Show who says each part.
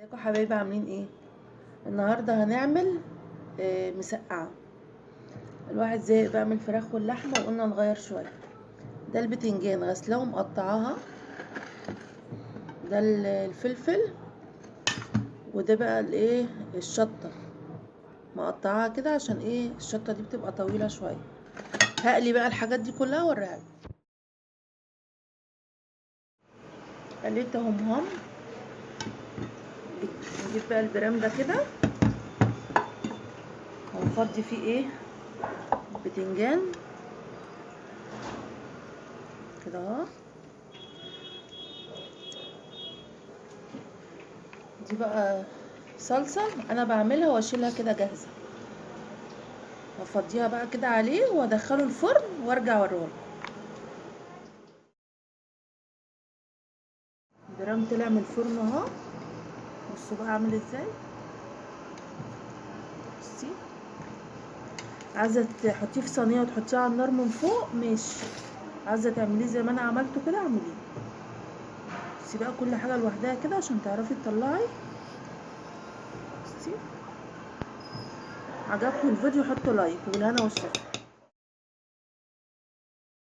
Speaker 1: ازيكم حبايبي عاملين ايه؟ النهارده هنعمل مسقعه. الواحد زهق بقى من الفراخ واللحمه وقلنا نغير شويه. ده البتنجان غسلاه ومقطعاها، ده الفلفل، وده بقى الايه الشطه مقطعاها كده عشان ايه الشطه دي بتبقى طويله شويه. هقلي بقى الحاجات دي كلها واوريها لكم. قليتهم هم. نجيب بقى البرام ده كده ونفضي فيه ايه البتنجان كده اهو. دي بقى صلصة انا بعملها واشيلها كده جاهزة، وافضيها بقى كده عليه وادخله الفرن وارجع اوريهولكم. الجرام طلع من الفرن اهو، بصوا بقى عامل ازاي. بصي، عايزة تحطيه في صينية وتحطيه على النار من فوق ماشي، عايزة تعمليه زي ما انا عملته كده اعمليه. بصي بقى كل حاجة لوحدها كده عشان تعرفي تطلعي. بصي، عجبكم الفيديو حطوا لايك وبالهنا والشفا.